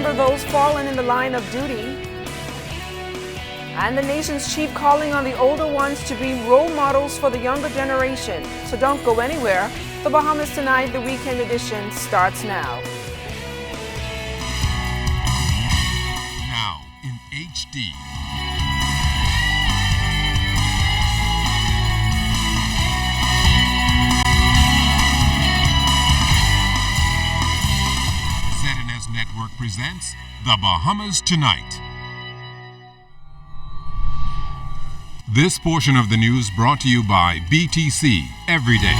remember those fallen in the line of duty. And the nation's chief calling on the older ones to be role models for the younger generation. So don't go anywhere. The Bahamas Tonight, the weekend edition, starts now. Now in HD. ZNS Network presents The Bahamas Tonight. This portion of the news brought to you by BTC Every Day.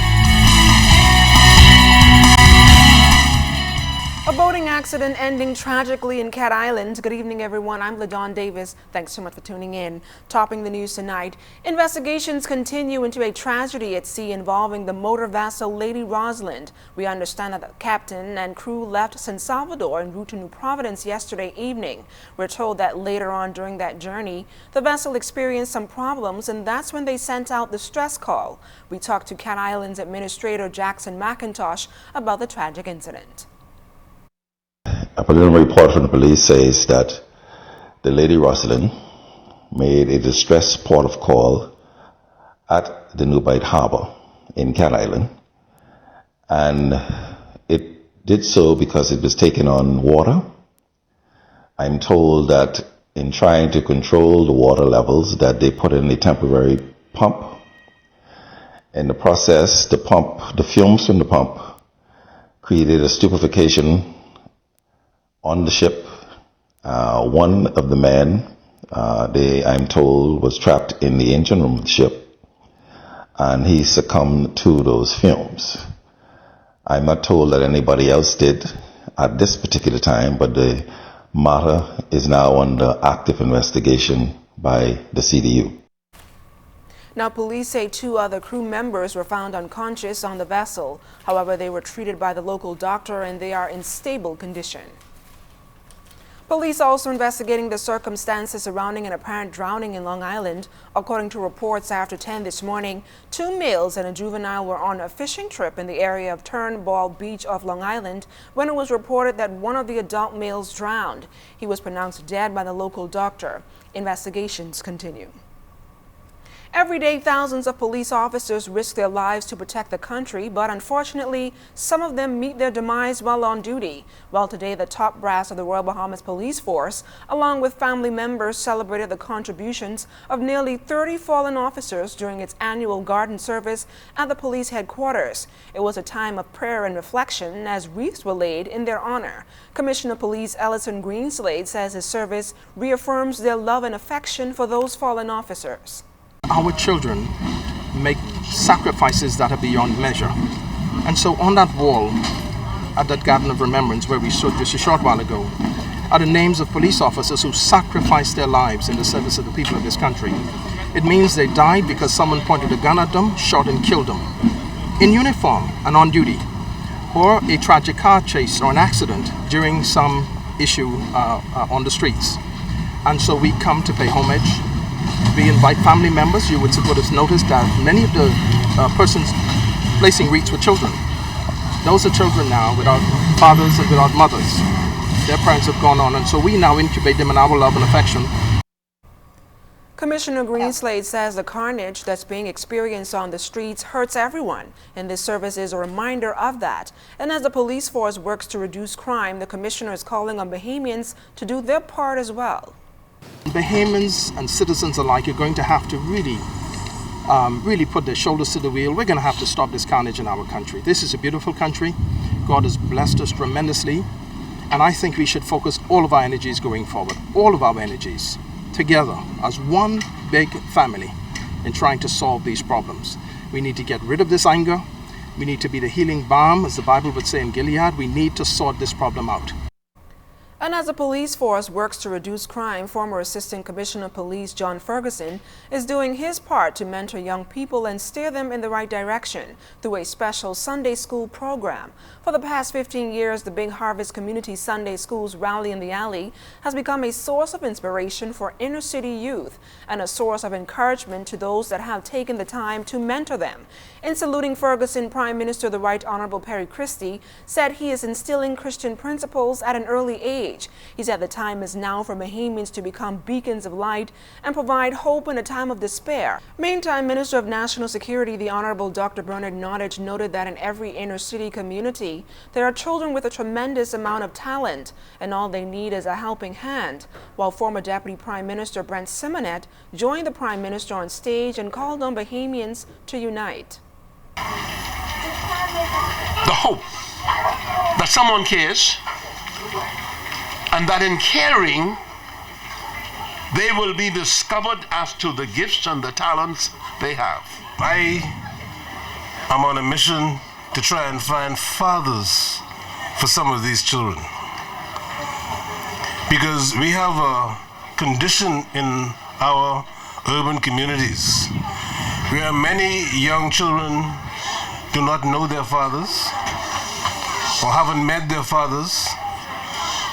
A boating accident ending tragically in Cat Island. Good evening, everyone. I'm LaDawn Davis. Thanks so much for tuning in. Topping the news tonight, investigations continue into a tragedy at sea involving the motor vessel Lady Rosalind. We understand that the captain and crew left San Salvador en route to New Providence yesterday evening. We're told that later on during that journey, the vessel experienced some problems, and that's when they sent out the stress call. We talked to Cat Island's Administrator Jackson McIntosh about the tragic incident. A preliminary report from the police says that the Lady Rosalind made a distress port of call at the New Bight Harbor in Cat Island, and it did so because it was taking on water. I'm told that in trying to control the water levels that they put in a temporary pump. In the process, the fumes from the pump created a stupefaction on the ship. One of the men, I'm told, was trapped in the engine room of the ship, and he succumbed to those fumes. I'm not told that anybody else did at this particular time, but the matter is now under active investigation by the CDU. Now, police say 2 other crew members were found unconscious on the vessel. However, they were treated by the local doctor and they are in stable condition. Police also investigating the circumstances surrounding an apparent drowning in Long Island. According to reports after 10 this morning, 2 males and a juvenile were on a fishing trip in the area of Turnball Beach off Long Island when it was reported that one of the adult males drowned. He was pronounced dead by the local doctor. Investigations continue. Every day, thousands of police officers risk their lives to protect the country, but unfortunately, some of them meet their demise while on duty. Well, today, the top brass of the Royal Bahamas Police Force, along with family members, celebrated the contributions of nearly 30 fallen officers during its annual garden service at the police headquarters. It was a time of prayer and reflection as wreaths were laid in their honor. Commissioner of Police Ellison Greenslade says his service reaffirms their love and affection for those fallen officers. Our children make sacrifices that are beyond measure. And so on that wall at that Garden of Remembrance where we stood just a short while ago are the names of police officers who sacrificed their lives in the service of the people of this country. It means they died because someone pointed a gun at them, shot and killed them, in uniform and on duty, or a tragic car chase or an accident during some issue on the streets. And so we come to pay homage. We invite family members. You would have noticed that many of the persons placing wreaths were children. Those are children now without fathers and without mothers. Their parents have gone on, and so we now incubate them in our love and affection. Commissioner Greenslade says the carnage that's being experienced on the streets hurts everyone, and this service is a reminder of that. And as the police force works to reduce crime, the commissioner is calling on Bahamians to do their part as well. Bahamians and citizens alike are going to have to really put their shoulders to the wheel. We're going to have to stop this carnage in our country. This is a beautiful country. God has blessed us tremendously. And I think we should focus all of our energies going forward, all of our energies, together as one big family in trying to solve these problems. We need to get rid of this anger. We need to be the healing balm, as the Bible would say in Gilead. We need to sort this problem out. And as the police force works to reduce crime, former Assistant Commissioner of Police John Ferguson is doing his part to mentor young people and steer them in the right direction through a special Sunday school program. For the past 15 years, the Big Harvest Community Sunday School's Rally in the Alley has become a source of inspiration for inner city youth and a source of encouragement to those that have taken the time to mentor them. In saluting Ferguson, Prime Minister the Right Honorable Perry Christie said he is instilling Christian principles at an early age. stage. He said the time is now for Bahamians to become beacons of light and provide hope in a time of despair. Meantime, Minister of National Security, the Honorable Dr. Bernard Nottage, noted that in every inner-city community, there are children with a tremendous amount of talent, and all they need is a helping hand, while former Deputy Prime Minister Brent Simonet joined the Prime Minister on stage and called on Bahamians to unite. The hope that someone cares, and that in caring they will be discovered as to the gifts and the talents they have. I am on a mission to try and find fathers for some of these children, because we have a condition in our urban communities where many young children do not know their fathers, or haven't met their fathers,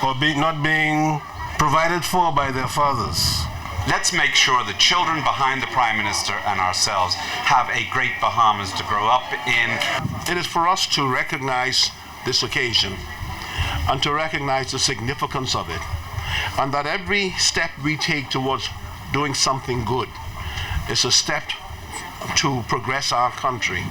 or not being provided for by their fathers. Let's make sure the children behind the Prime Minister and ourselves have a great Bahamas to grow up in. It is for us to recognize this occasion and to recognize the significance of it, and that every step we take towards doing something good is a step to progress our country.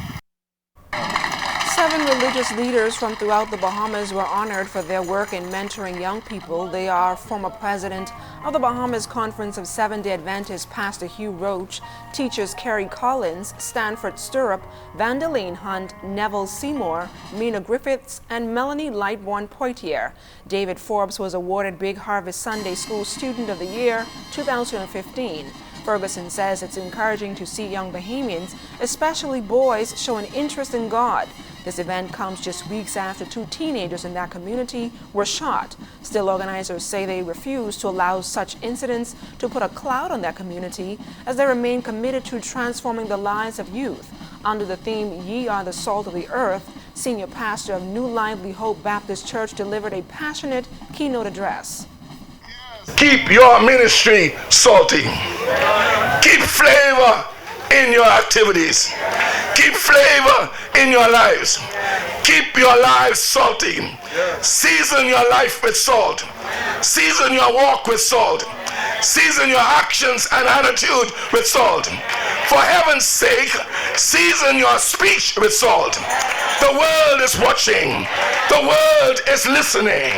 7 religious leaders from throughout the Bahamas were honored for their work in mentoring young people. They are former president of the Bahamas Conference of Seventh-day Adventists, Pastor Hugh Roach, teachers Kerry Collins, Stanford Stirrup, Vandeline Hunt, Neville Seymour, Mina Griffiths, and Melanie Lightbourne Poitier. David Forbes was awarded Big Harvest Sunday School Student of the Year 2015. Ferguson says it's encouraging to see young Bahamians, especially boys, show an interest in God. This event comes just weeks after 2 teenagers in that community were shot. Still, organizers say they refuse to allow such incidents to put a cloud on that community, as they remain committed to transforming the lives of youth. Under the theme, Ye Are the Salt of the Earth, Senior Pastor of New Lively Hope Baptist Church delivered a passionate keynote address. Keep your ministry salty. Keep flavor in your activities. Keep flavor in your lives. Keep your lives salty. Season your life with salt. Season your walk with salt. Season your actions and attitude with salt. For heaven's sake, season your speech with salt. The world is watching. The world is listening.